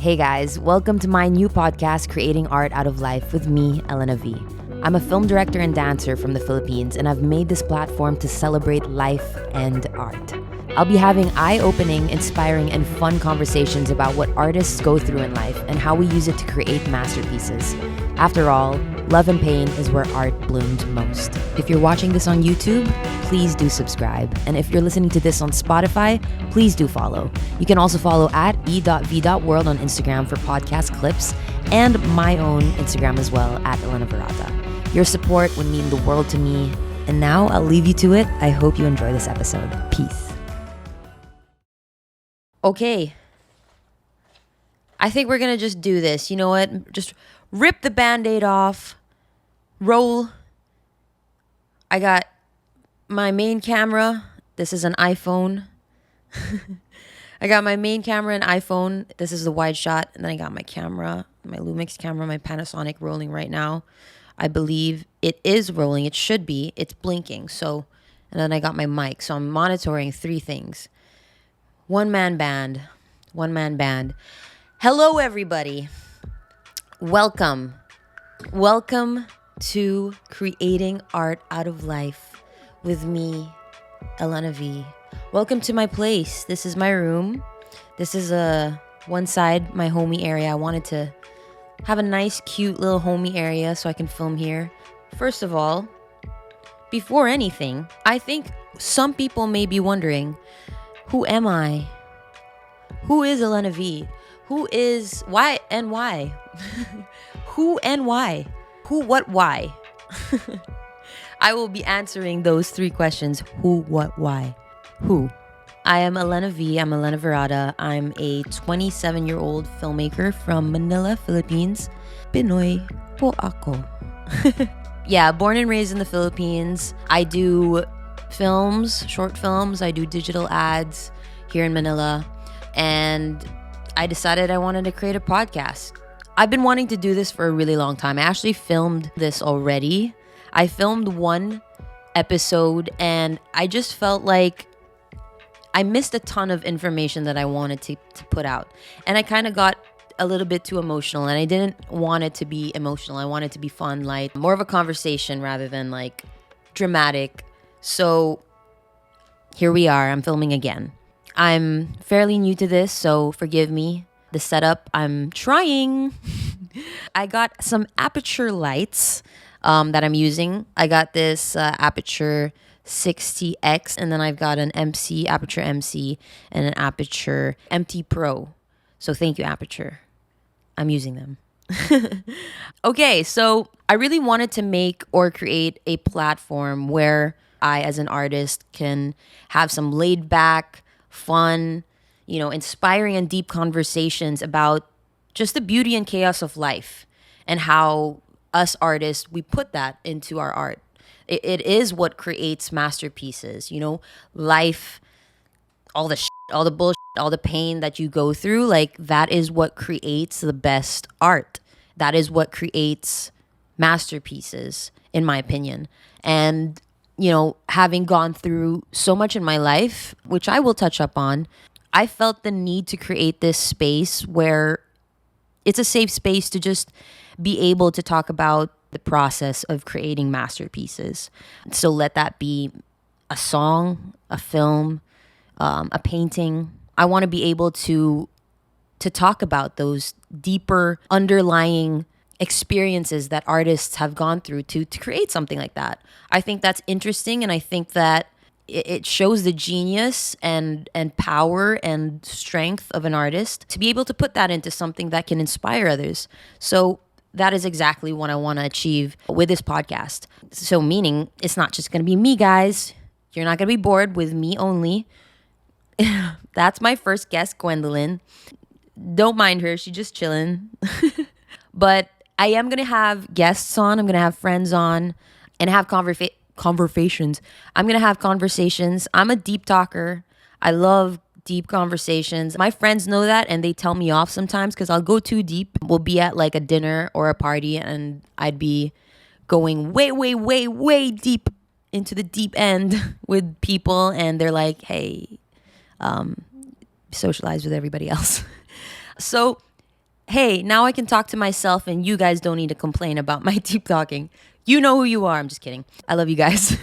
Hey guys, welcome to my new podcast, Creating Art Out of Life with me, Elena V. I'm a film director and dancer from the Philippines, and I've made this platform to celebrate life and art. I'll be having eye-opening, inspiring, and fun conversations about what artists go through in life and how we use it to create masterpieces. After all, love and pain is where art blooms most. If you're watching this on YouTube, please do subscribe. And if you're listening to this on Spotify, please do follow. You can also follow at e.v.world on Instagram for podcast clips and my own Instagram as well, at ELENA VIRATA. Your support would mean the world to me. And now I'll leave you to it. I hope you enjoy this episode. Peace. Okay. I think we're going to just do this. You know what? Just rip the Band-Aid off. Roll. I got my main camera. This is an iPhone. I got my main camera and iPhone. This is the wide shot. And then I got my camera, my Lumix camera, my Panasonic rolling right now. I believe it is rolling. It should be. It's blinking. So, and then I got my mic. So I'm monitoring three things. One-man band. One-man band. Hello, everybody. Welcome. Welcome to Creating Art Out of Life with me, Elena V. Welcome to my place. This is my room. This is one side, my homey area. I wanted to have a nice, cute little homey area so I can film here. First of all, before anything, I think some people may be wondering, who am I? Who is Elena V? Who is, why, and why? Who and why? Who, what, why? I will be answering those three questions. Who, what, why? Who? I am Elena V. I'm Elena Virata. I'm a 27-year-old filmmaker from Manila, Philippines. Pinoy po ako. Yeah, born and raised in the Philippines. I do films, short films. I do digital ads here in Manila. And I decided I wanted to create a podcast. I've been wanting to do this for a really long time. I actually filmed this already. I filmed one episode and I just felt like I missed a ton of information that I wanted to put out. And I kind of got a little bit too emotional, and I didn't want it to be emotional. I wanted it to be fun, light, more of a conversation rather than like dramatic. So here we are. I'm filming again. I'm fairly new to this, so forgive me. The setup, I'm trying. I got some aperture lights that I'm using. I got this aperture 60X, and then I've got an aperture MC, and an aperture MT Pro. So thank you, Aperture. I'm using them. Okay, so I really wanted to make or create a platform where I, as an artist, can have some laid back, fun, inspiring and deep conversations about just the beauty and chaos of life and how us artists, we put that into our art. It is what creates masterpieces, life, all the shit, all the bullshit, all the pain that you go through, like that is what creates the best art. That is what creates masterpieces, in my opinion. And, having gone through so much in my life, which I will touch up on, I felt the need to create this space where it's a safe space to just be able to talk about the process of creating masterpieces. So let that be a song, a film, a painting. I want to be able to talk about those deeper underlying experiences that artists have gone through to create something like that. I think that's interesting, and I think that it shows the genius and power and strength of an artist to be able to put that into something that can inspire others. So that is exactly what I want to achieve with this podcast. So meaning it's not just going to be me, guys. You're not going to be bored with me only. That's my first guest, Gwendolyn. Don't mind her. She's just chilling. But I am going to have guests on. I'm going to have friends on and have conversations. I'm going to have conversations. I'm a deep talker. I love deep conversations. My friends know that, and they tell me off sometimes because I'll go too deep. We'll be at like a dinner or a party, and I'd be going way, way, way, way deep into the deep end with people, and they're like, hey, socialize with everybody else. So hey, now I can talk to myself and you guys don't need to complain about my deep talking. You know who you are. I'm just kidding. I love you guys.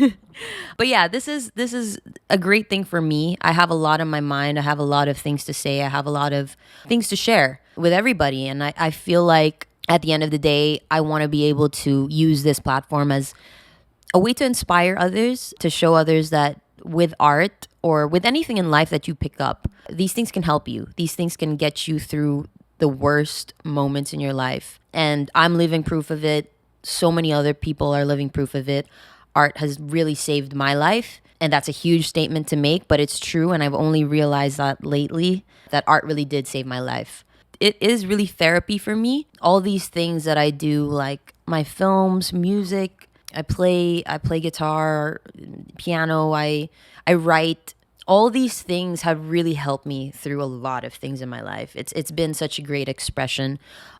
But yeah, this is a great thing for me. I have a lot on my mind. I have a lot of things to say. I have a lot of things to share with everybody. And I feel like at the end of the day, I want to be able to use this platform as a way to inspire others, to show others that with art or with anything in life that you pick up, these things can help you. These things can get you through the worst moments in your life. And I'm living proof of it. So many other people are living proof of it. Art has really saved my life. And that's a huge statement to make, but it's true. And I've only realized that lately, that art really did save my life. It is really therapy for me. All these things that I do, like my films, music, I play guitar, piano, I write. All these things have really helped me through a lot of things in my life. It's been such a great expression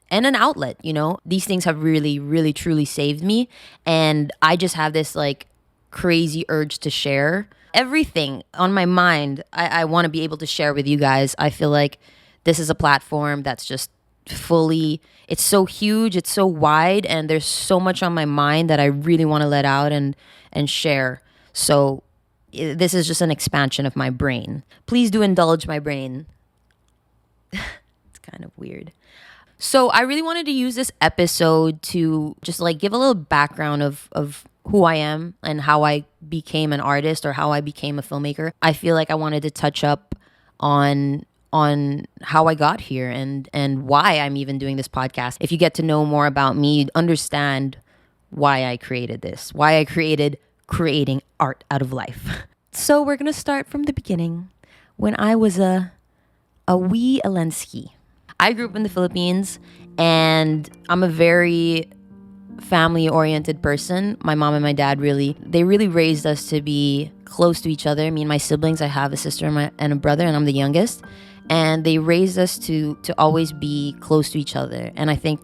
and an outlet, you know. These things have really, really, truly saved me. And I just have this like crazy urge to share everything on my mind. I want to be able to share with you guys. I feel like this is a platform that's just fully, it's so huge, it's so wide, and there's so much on my mind that I really want to let out and share. So this is just an expansion of my brain. Please do indulge my brain. It's kind of weird. So I really wanted to use this episode to just like give a little background of who I am and how I became an artist or how I became a filmmaker. I feel like I wanted to touch up on how I got here and why I'm even doing this podcast. If you get to know more about me, you'd understand why I created this, why I created creating art out of life. So we're going to start from the beginning. When I was a wee Elensky. I grew up in the Philippines, and I'm a very family-oriented person. My mom and my dad really raised us to be close to each other. Me and my siblings, I have a sister and a brother, and I'm the youngest. And they raised us to always be close to each other. And I thank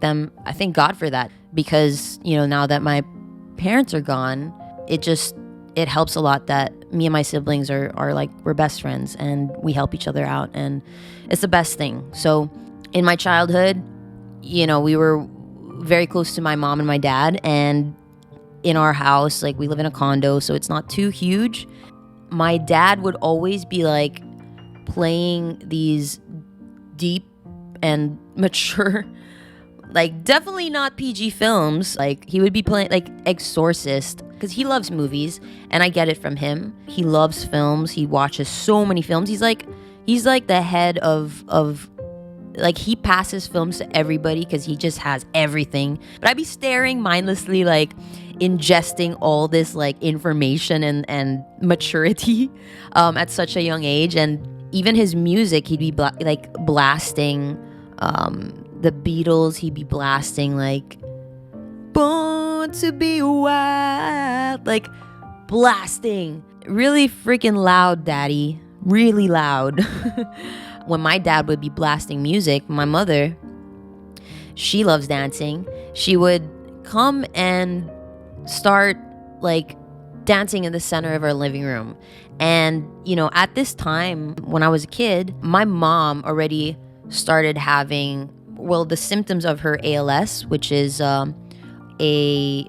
God for that, because, you know, now that my parents are gone, it helps a lot that me and my siblings are like, we're best friends and we help each other out, and it's the best thing. So in my childhood, you know, we were very close to my mom and my dad, and in our house, like, we live in a condo, so it's not too huge. My dad would always be like playing these deep and mature, like, definitely not PG films. Like, he would be playing like Exorcist, because he loves movies, and I get it from him. He loves films. He watches so many films. He's like the head of like, he passes films to everybody because he just has everything. But I'd be staring mindlessly, like, ingesting all this like information and maturity at such a young age. And even his music, he'd be blasting the Beatles. He'd be blasting like Born to Be Wild, like blasting really freaking loud, daddy, really loud. When my dad would be blasting music, my mother, she loves dancing. She would come and start like dancing in the center of our living room. And, you know, at this time, when I was a kid, my mom already started having, well, the symptoms of her ALS, which is a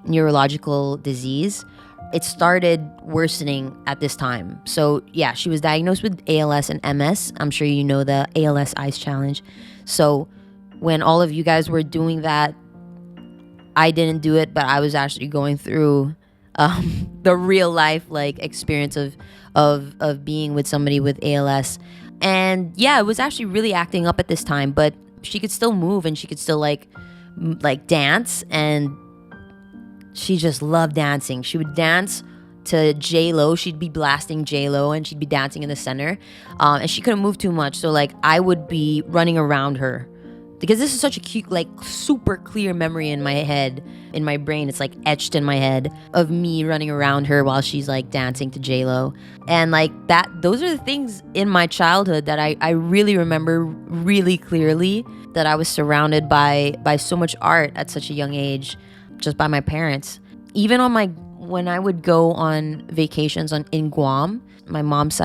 neurological disease. It started worsening at this time. So yeah, she was diagnosed with ALS and MS. I'm sure you know the ALS Ice Challenge. So when all of you guys were doing that, I didn't do it, but I was actually going through the real life like experience of being with somebody with ALS. And yeah, it was actually really acting up at this time, but she could still move and she could still like dance, and she just loved dancing. She would dance to J-Lo. She'd be blasting J-Lo and she'd be dancing in the center. And she couldn't move too much. So like, I would be running around her, because this is such a cute, like, super clear memory in my head, in my brain. It's like etched in my head of me running around her while she's like dancing to J-Lo. And like that, those are the things in my childhood that I really remember really clearly, that I was surrounded by so much art at such a young age, just by my parents. Even when I would go on vacations in Guam, my mom's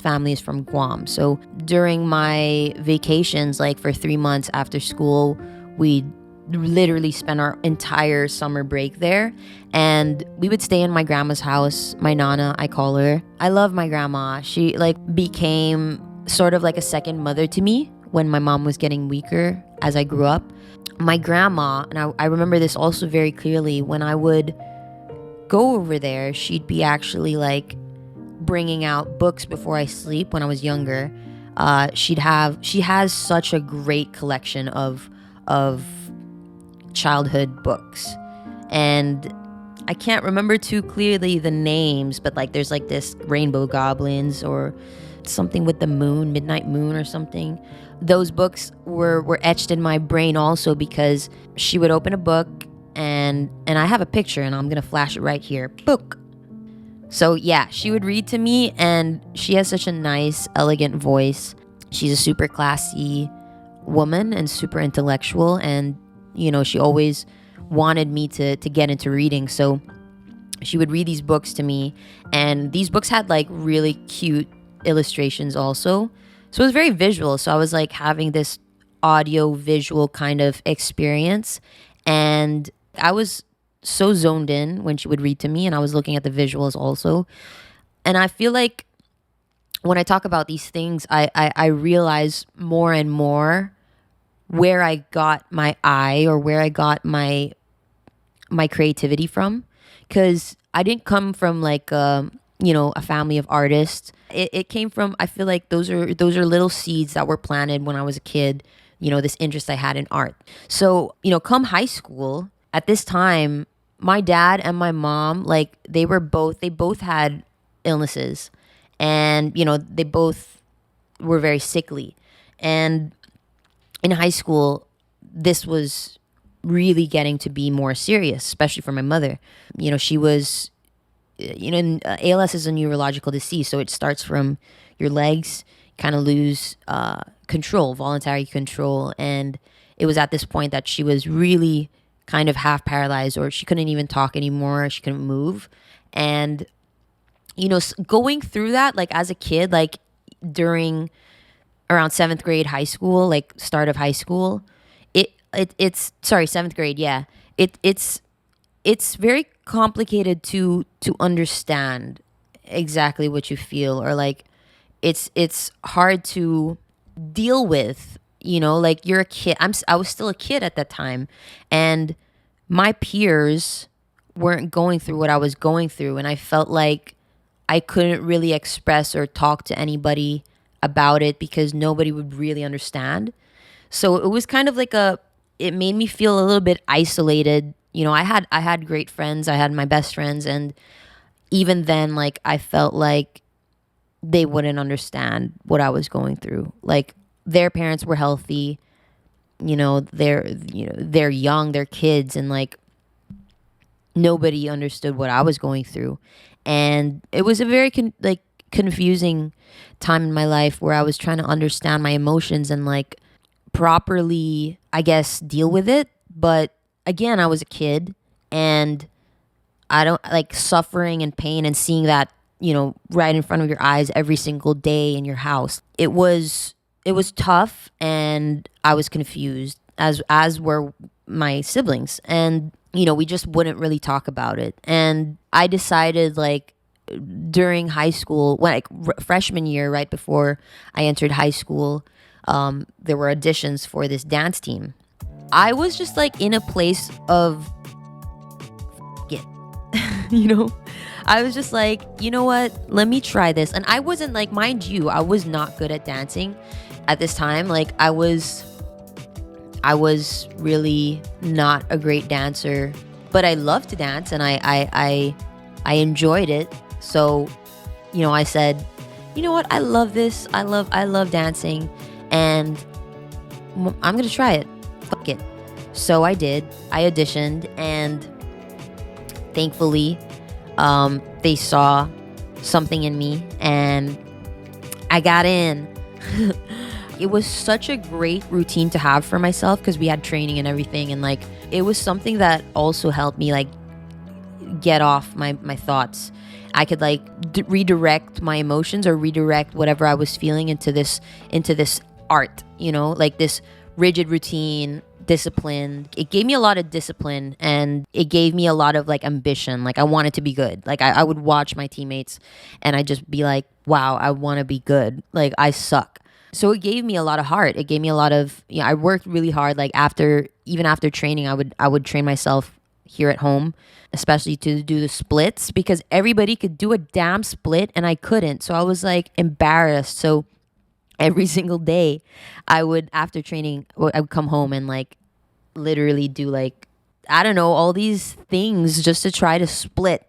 family is from Guam. So during my vacations, like for 3 months after school, We literally spent our entire summer break there, and we would stay in my grandma's house. My nana, I call her. I love my grandma. She like became sort of like a second mother to me when my mom was getting weaker as I grew up. My grandma, and I remember this also very clearly, when I would go over there, she'd be actually like bringing out books before I sleep when I was younger. She has such a great collection of childhood books, and I can't remember too clearly the names, but like there's like this Rainbow Goblins or something with the moon, Midnight Moon or something. Those books were etched in my brain also, because she would open a book, and I have a picture, and I'm gonna flash it right here. Book. So yeah, she would read to me, and she has such a nice, elegant voice. She's a super classy woman and super intellectual, and she always wanted me to get into reading. So she would read these books to me, and these books had like really cute illustrations also. So it was very visual. So I was like having this audio visual kind of experience, and I was so zoned in when she would read to me, and I was looking at the visuals also. And I feel like when I talk about these things, I realize more and more where I got my eye, or where I got my creativity from, because I didn't come from like a family of artists. It came from, I feel like those are little seeds that were planted when I was a kid, this interest I had in art. So come high school, at this time, my dad and my mom, like they both had illnesses, and they both were very sickly. And in high school, this was really getting to be more serious, especially for my mother. She was, ALS is a neurological disease, so it starts from your legs, kind of lose control, voluntary control. And it was at this point that she was really kind of half paralyzed, or she couldn't even talk anymore. She couldn't move. And, going through that, like as a kid, like during around 7th grade high school, like start of high school, it's sorry, 7th grade. Yeah. It's very complicated to understand exactly what you feel, or like it's hard to deal with, like you're a kid. I was still a kid at that time, and my peers weren't going through what I was going through, and I felt like I couldn't really express or talk to anybody about it because nobody would really understand. So it was kind of like it made me feel a little bit isolated. I had great friends. I had my best friends, and even then, like I felt like they wouldn't understand what I was going through. Like their parents were healthy, they're young, they're kids, and like nobody understood what I was going through. And it was a very confusing time in my life where I was trying to understand my emotions and like properly, I guess, deal with it. But again, I was a kid, and I don't like suffering and pain and seeing that, right in front of your eyes every single day in your house. It was tough, and I was confused, as were my siblings. And, we just wouldn't really talk about it. And I decided, like, during high school, freshman year, right before I entered high school, there were auditions for this dance team. I was just like in a place of it, I was just like, you know what, let me try this. And I wasn't like, mind you, I was not good at dancing at this time. Like I was really not a great dancer, but I loved to dance, and I enjoyed it. So, I said, you know what, I love this. I love dancing, and I'm going to try it. Fuck it. So I did. I auditioned, and thankfully, they saw something in me, and I got in. It was such a great routine to have for myself because we had training and everything, and like it was something that also helped me like get off my thoughts. I could like redirect my emotions, or redirect whatever I was feeling into this art, like this rigid routine discipline. It gave me a lot of discipline, and it gave me a lot of like ambition. Like I wanted to be good. Like I would watch my teammates and I'd just be like, wow, I want to be good. Like I suck. So it gave me a lot of heart. It gave me a lot of, I worked really hard. Like even after training, I would train myself here at home, especially to do the splits, because everybody could do a damn split and I couldn't. So I was like embarrassed. So every single day after training, I would come home and like literally do like, I don't know, all these things just to try to split.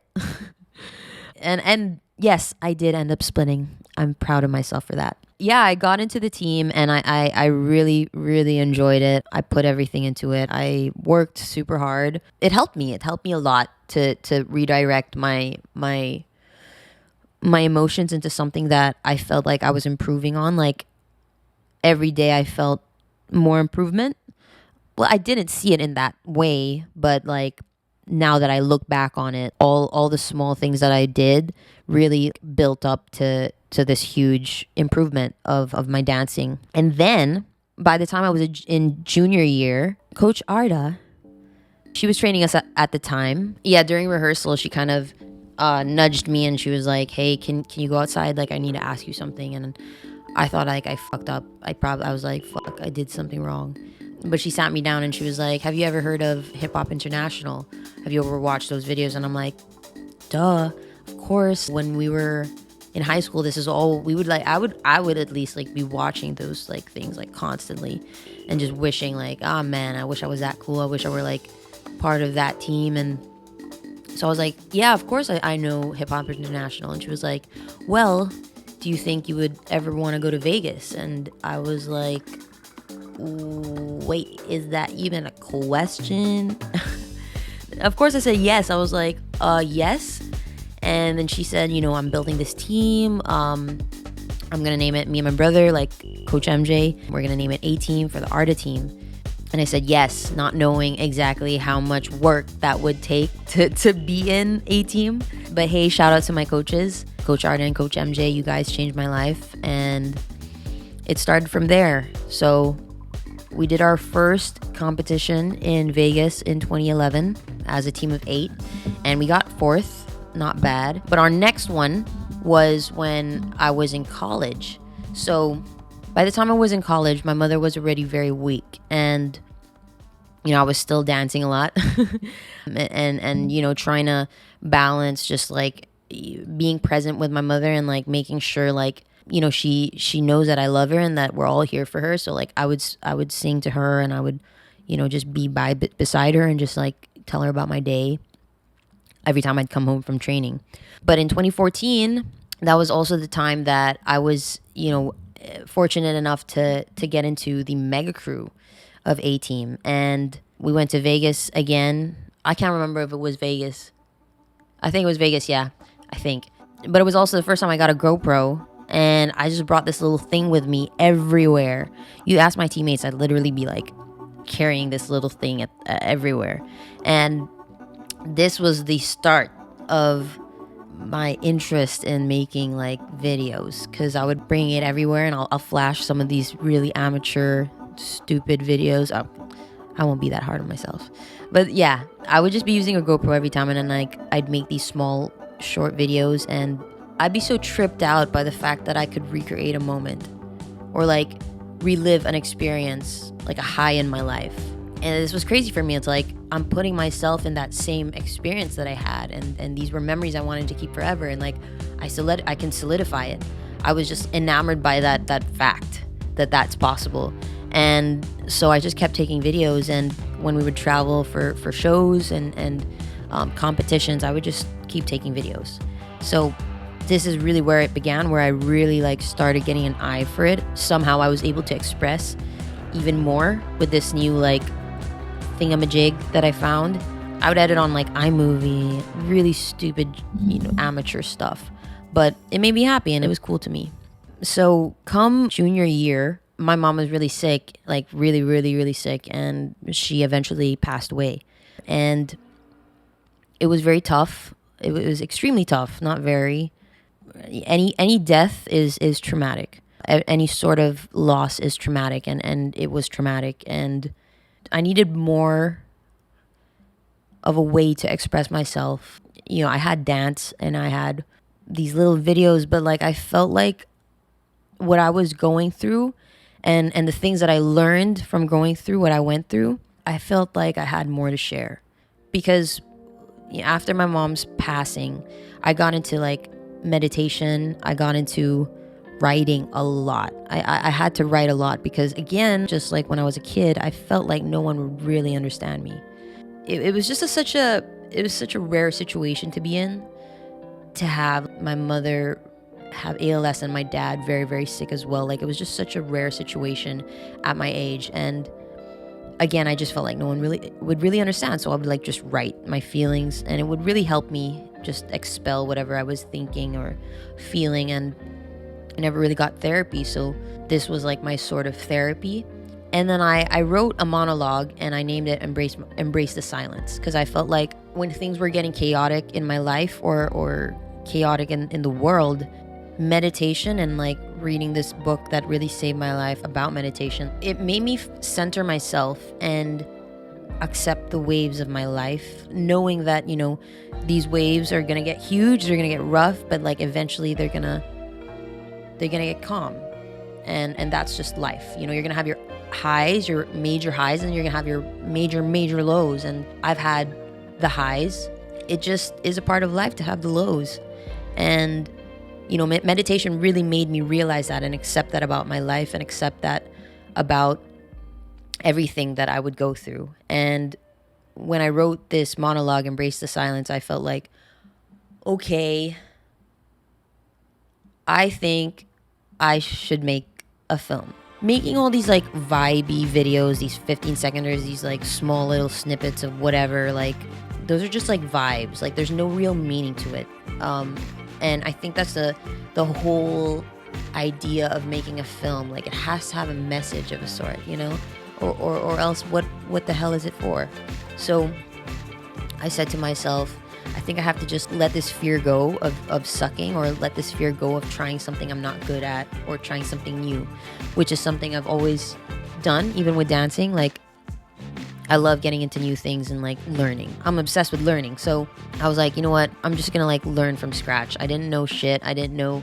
and yes, I did end up splitting. I'm proud of myself for that. Yeah, I got into the team and I really, really enjoyed it. I put everything into it. I worked super hard. It helped me. It helped me a lot to redirect my emotions into something that I felt like I was improving on. Like every day I felt more improvement. Well, I didn't see it in that way, but like now that I look back on it, all the small things that I did really built up to this huge improvement of my dancing. And then by the time I was in junior year, Coach Arda, she was training us at the time. Yeah, during rehearsal, she kind of nudged me and she was like, hey, can you go outside? Like, I need to ask you something. And I thought like I fucked up. I was like, fuck, I did something wrong. But she sat me down and she was like, have you ever heard of Hip Hop International? Have you ever watched those videos? And I'm like, duh, of course. When we were in high school, this is all we would like. I would at least like be watching those like things like constantly and just wishing like, oh man, I wish I was that cool. I wish I were like part of that team. And so I was like, yeah, of course I know Hip Hop International. And she was like, well, do you think you would ever want to go to Vegas? And I was like, wait, is that even a question? Of course I said yes. I was like, yes. And then she said, I'm building this team. I'm gonna name it, me and my brother, like Coach MJ, we're gonna name it A Team for the Arda team. And I said yes, not knowing exactly how much work that would take to be in A Team. But hey, shout out to my coaches, Coach Arda and Coach MJ. You guys changed my life, and it started from there. So we did our first competition in Vegas in 2011 as a team of 8, and we got 4th. Not bad. But our next one was when I was in college. So by the time I was in college, my mother was already very weak, and I was still dancing a lot and trying to balance just like being present with my mother and like making sure like she knows that I love her and that we're all here for her. So like I would sing to her, and I would just be beside her and just like tell her about my day every time I'd come home from training. But in 2014, that was also the time that I was fortunate enough to get into the mega crew of A Team, and we went to Vegas again. I can't remember if it was Vegas. I think it was Vegas, yeah, I think. But it was also the first time I got a GoPro, and I just brought this little thing with me everywhere. You ask my teammates, I'd literally be like carrying this little thing everywhere. And this was the start of my interest in making like videos, because I would bring it everywhere and I'll flash some of these really amateur, stupid videos. I won't be that hard on myself. But yeah, I would just be using a GoPro every time, and then like I'd make these small, short videos, and I'd be so tripped out by the fact that I could recreate a moment or like relive an experience, like a high in my life. And this was crazy for me. It's like I'm putting myself in that same experience that I had, and these were memories I wanted to keep forever, and like I can solidify it. I was just enamored by that fact that that's possible. And so I just kept taking videos, and when we would travel for shows and competitions, I would just keep taking videos. So this is really where it began, where I really like started getting an eye for it. Somehow I was able to express even more with this new like thingamajig that I found. I would edit on like iMovie, really stupid, amateur stuff, but it made me happy and it was cool to me. So come junior year, my mom was really sick, like really, really, really sick, and she eventually passed away. And it was very tough. It was extremely tough, not very. Any death is traumatic. Any sort of loss is traumatic, and it was traumatic. And needed more of a way to express myself. You know, I had dance and I had these little videos, but like I felt like what I was going through and the things that I learned from going through what I went through, I felt like I had more to share. Because after my mom's passing, I got into like meditation. I got into writing a lot. I had to write a lot because, again, just like when I was a kid, I felt like no one would really understand me. It was just such a rare situation to be in, to have my mother have ALS and my dad very, very sick as well. Like, it was just such a rare situation at my age. And again, I just felt like no one really would really understand. So I would like just write my feelings, and it would really help me just expel whatever I was thinking or feeling. And I never really got therapy, so this was like my sort of therapy. And then I wrote a monologue and I named it Embrace the Silence, because I felt like when things were getting chaotic in my life or chaotic in the world, meditation and like reading this book that really saved my life about meditation, it made me center myself and accept the waves of my life, knowing that, you know, these waves are gonna get huge, they're gonna get rough, but like eventually they're gonna get calm. And that's just life. You know, you're gonna have your highs, your major highs, and you're gonna have your major lows. And I've had the highs. It just is a part of life to have the lows. And you know, meditation really made me realize that and accept that about my life and accept that about everything that I would go through. And when I wrote this monologue, Embrace the Silence, I felt like, okay, I think I should make a film. Making all these like vibey videos, these 15-seconders, these like small little snippets of whatever, like those are just like vibes. Like there's no real meaning to it. And I think that's the whole idea of making a film. Like it has to have a message of a sort, you know, or else what the hell is it for? So I said to myself, I think I have to just let this fear go of sucking, or let this fear go of trying something I'm not good at, or trying something new, which is something I've always done, even with dancing. Like I love getting into new things and like learning. I'm obsessed with learning. So I was like, you know what? I'm just gonna like learn from scratch. I didn't know shit. I didn't know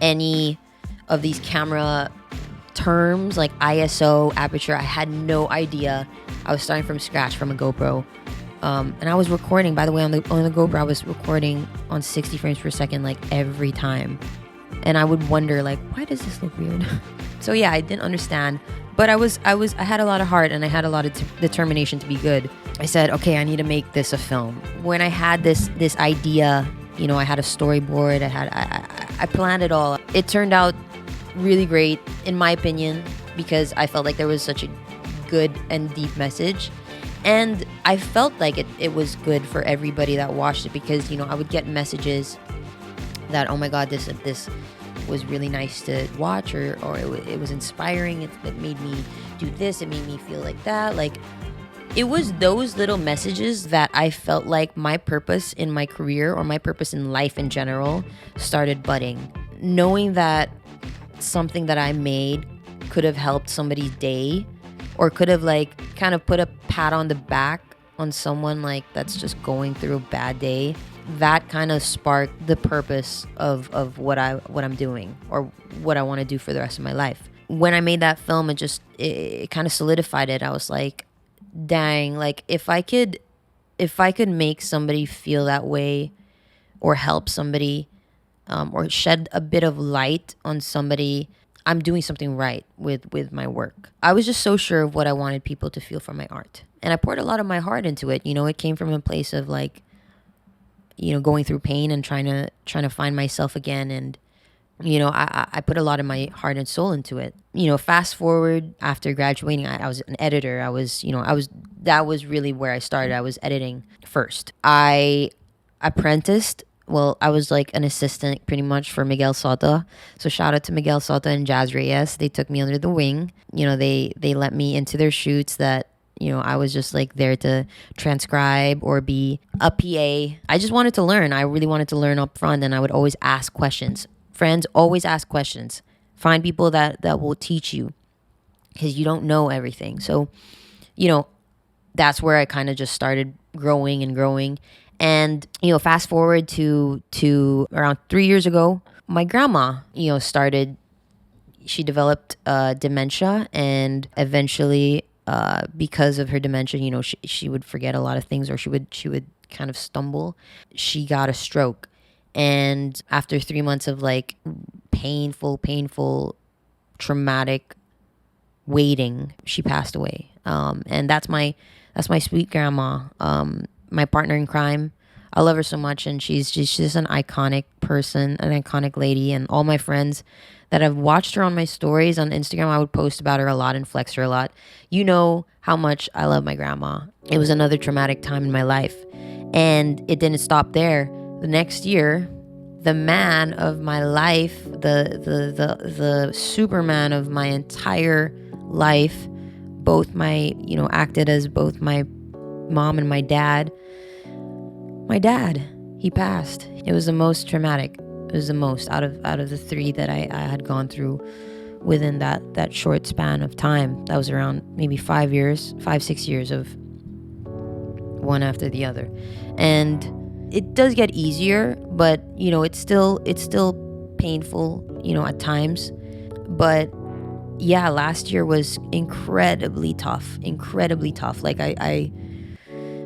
any of these camera terms like ISO, aperture. I had no idea. I was starting from scratch from a GoPro. And I was recording, by the way, on the GoPro, I was recording on 60 frames per second, like every time. And I would wonder, like, why does this look weird? So yeah, I didn't understand, but I had a lot of heart and I had a lot of determination to be good. I said, okay, I need to make this a film. When I had this idea, you know, I had a storyboard, I planned it all. It turned out really great, in my opinion, because I felt like there was such a good and deep message. And I felt like it was good for everybody that watched it, because, you know, I would get messages that, oh my God, this was really nice to watch, or it was inspiring. It made me do this. It made me feel like that. Like, it was those little messages that I felt like my purpose in my career, or my purpose in life in general, started budding. Knowing that something that I made could have helped somebody's day, or could have like kind of put a pat on the back on someone like that's just going through a bad day, that kind of sparked the purpose of what I'm doing, or what I want to do for the rest of my life. When I made that film, it kind of solidified it. I was like, dang, like if I could make somebody feel that way, or help somebody, or shed a bit of light on somebody, I'm doing something right with my work. I was just so sure of what I wanted people to feel from my art. And I poured a lot of my heart into it. You know, it came from a place of like, you know, going through pain and trying to find myself again. And, you know, I put a lot of my heart and soul into it. You know, fast forward after graduating, I was an editor. That was really where I started. I was editing first. I apprenticed. Well, I was like an assistant pretty much for Miguel Soto. So shout out to Miguel Soto and Jazz Reyes. They took me under the wing. You know, they let me into their shoots that, you know, I was just like there to transcribe or be a PA. I just wanted to learn. I really wanted to learn up front, and I would always ask questions. Friends, always ask questions. Find people that will teach you, because you don't know everything. So that's where I kind of just started growing and growing. And, fast forward to around 3 years ago, my grandma, started, she developed dementia, and eventually, because of her dementia, she would forget a lot of things, or she would kind of stumble. She got a stroke. And after 3 months of like painful, traumatic waiting, she passed away. And that's my sweet grandma, my partner in crime. I love her so much, and she's just an iconic person, an iconic lady. And all my friends that have watched her on my stories on Instagram, I would post about her a lot and flex her a lot. You know how much I love my grandma. It was another traumatic time in my life, and it didn't stop there. The next year, the man of my life, the Superman of my entire life, both my, acted as both my mom and my dad. My dad, he passed. It was the most traumatic. It was the most out of the three that I had gone through within that short span of time. That was around maybe 5 years, 6 years of one after the other. And it does get easier, but it's still painful, at times. But yeah, last year was incredibly tough. Like I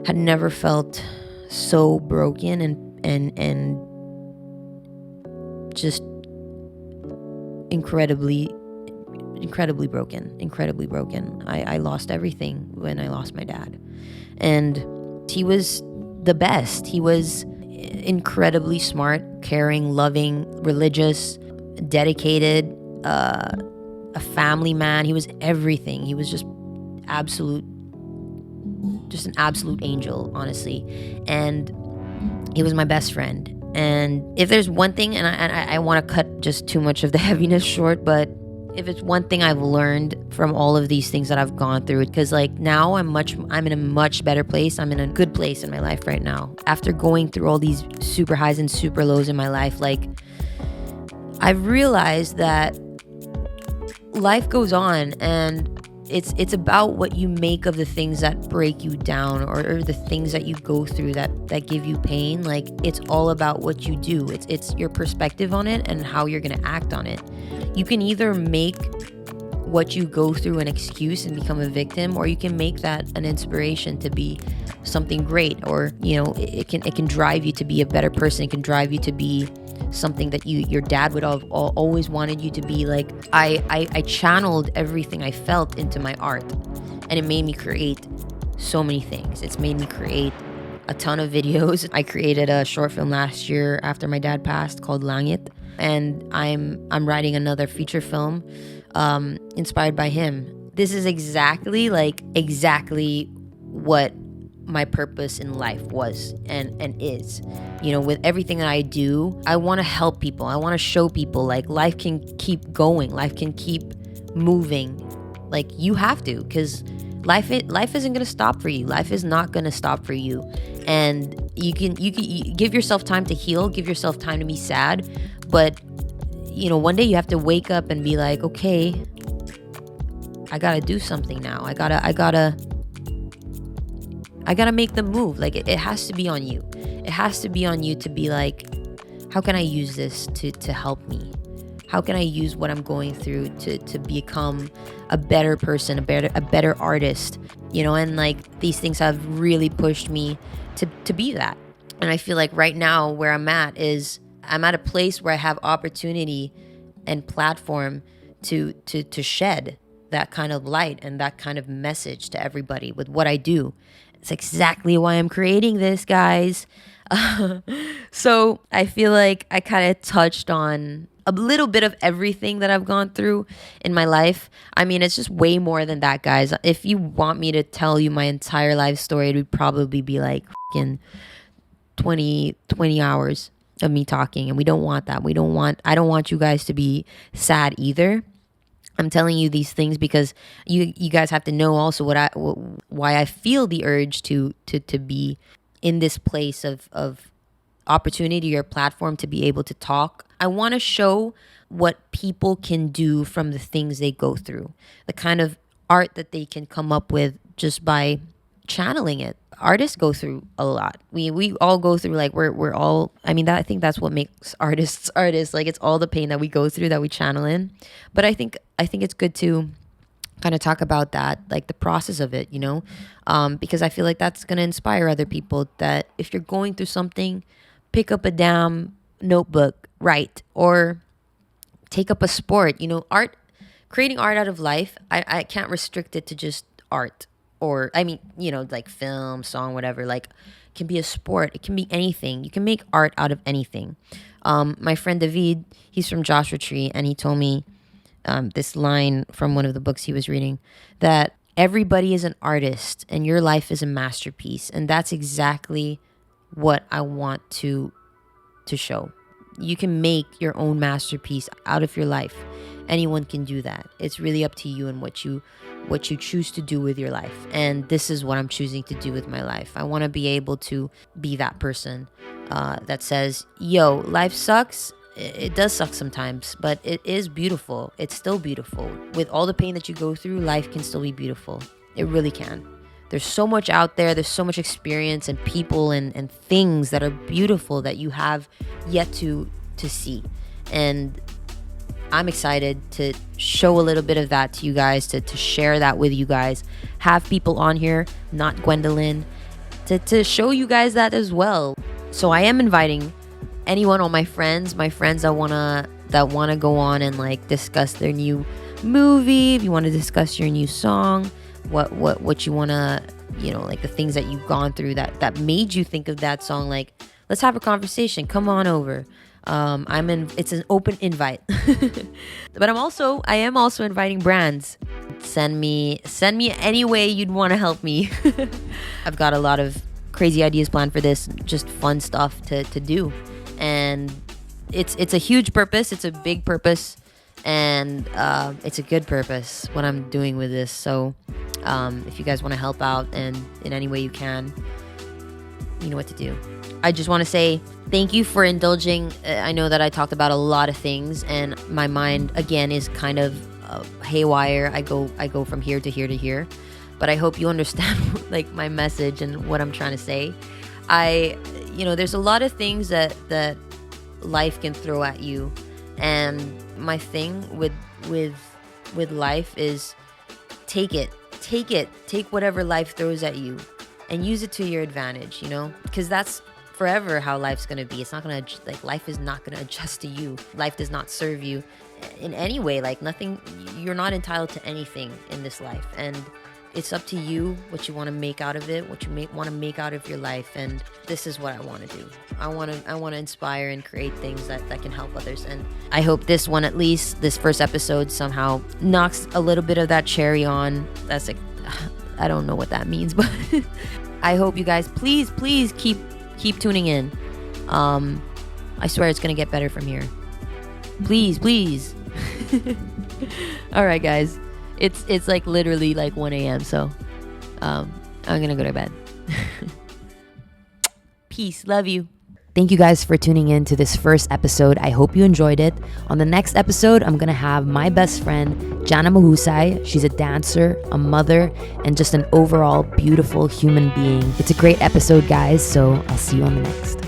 had never felt so broken and just incredibly broken. I lost everything when I lost my dad. And he was the best. He was incredibly smart, caring, loving, religious, dedicated, a family man. He was everything. He was just an absolute angel, honestly. And he was my best friend. And if there's one thing, and I want to cut just too much of the heaviness short, but if it's one thing I've learned from all of these things that I've gone through, because like now I'm in a much better place. I'm in a good place in my life right now. After going through all these super highs and super lows in my life, like I've realized that life goes on, and it's about what you make of the things that break you down, or the things that you go through that give you pain. Like it's all about what you do. It's your perspective on it and how you're going to act on it. You can either make what you go through an excuse and become a victim, or you can make that an inspiration to be something great, or it can drive you to be a better person. It can drive you to be something that your dad would have always wanted you to be. Like I channeled everything I felt into my art, and it made me create so many things. It's made me create a ton of videos. I created a short film last year after my dad passed called Langit, and I'm writing another feature film inspired by him. This is exactly what my purpose in life was and is. With everything that I do, I want to help people. I want to show people like life can keep going. Life can keep moving. Like you have to, because life isn't going to stop for you. Life is not going to stop for you. And you give yourself time to heal, give yourself time to be sad, but one day you have to wake up and be like, okay, I got to do something now. I got to make the move. Like it has to be on you. It has to be on you to be like, how can I use this to help me? How can I use what I'm going through to become a better person, a better artist? And like these things have really pushed me to be that. And I feel like right now where I'm at is I'm at a place where I have opportunity and platform to shed that kind of light and that kind of message to everybody with what I do. It's exactly why I'm creating this, guys. So I feel like I kind of touched on a little bit of everything that I've gone through in my life. I mean, it's just way more than that, guys. If you want me to tell you my entire life story, it would probably be like fucking 20 hours of me talking, and we don't want that. I don't want you guys to be sad either. I'm telling you these things because you guys have to know also why I feel the urge to be in this place of opportunity or platform to be able to talk. I want to show what people can do from the things they go through, the kind of art that they can come up with just by channeling it. Artists go through a lot. We all go through, like, we're all, I mean, that, I think that's what makes artists artists. Like, it's all the pain that we go through that we channel in. But I think it's good to kind of talk about that, like the process of it, because I feel like that's going to inspire other people, that if you're going through something, pick up a damn notebook, write, or take up a sport. Art, creating art out of life, I can't restrict it to just art, or, I mean, like film, song, whatever. Like, it can be a sport, it can be anything. You can make art out of anything. My friend David, he's from Joshua Tree, and he told me this line from one of the books he was reading, that everybody is an artist and your life is a masterpiece. And that's exactly what I want to show. You can make your own masterpiece out of your life. Anyone can do that. It's really up to you and what you choose to do with your life. And this is what I'm choosing to do with my life. I want to be able to be that person that says, yo, life sucks. It does suck sometimes, but it is beautiful. It's still beautiful. With all the pain that you go through, life can still be beautiful. It really can. There's so much out there. There's so much experience and people and things that are beautiful that you have yet to see. And I'm excited to show a little bit of that to you guys, to share that with you guys. Have people on here, not Gwendolyn, to show you guys that as well. So I am inviting anyone, all my friends that wanna go on and like discuss their new movie. If you want to discuss your new song, what you wanna, like the things that you've gone through that made you think of that song. Like, let's have a conversation. Come on over. It's an open invite. But I am also inviting brands. Send me any way you'd want to help me. I've got a lot of crazy ideas planned for this, just fun stuff to do. And it's a huge purpose. It's a big purpose, and it's a good purpose, what I'm doing with this. So if you guys want to help out and in any way you can, you know what to do. I just want to say thank you for indulging. I know that I talked about a lot of things, and my mind again is kind of haywire. I go from here to here to here, but I hope you understand like my message and what I'm trying to say. There's a lot of things that life can throw at you, and my thing with life is take whatever life throws at you and use it to your advantage, because that's forever how life's gonna be. It's not gonna, like, life is not gonna adjust to you. Life does not serve you in any way. Like, nothing, you're not entitled to anything in this life, and it's up to you what you want to make out of it, what you want to make out of your life. And this is what I want to do. I want to inspire and create things that can help others. And I hope this one, at least this first episode, somehow knocks a little bit of that cherry on. That's like, I don't know what that means, but I hope you guys please keep tuning in. I swear it's gonna get better from here. Please. All right, guys. It's like literally like 1 a.m. So I'm gonna go to bed. Peace. Love you. Thank you guys for tuning in to this first episode. I hope you enjoyed it. On the next episode, I'm gonna have my best friend, Jana Mahusay. She's a dancer, a mother, and just an overall beautiful human being. It's a great episode, guys, so I'll see you on the next.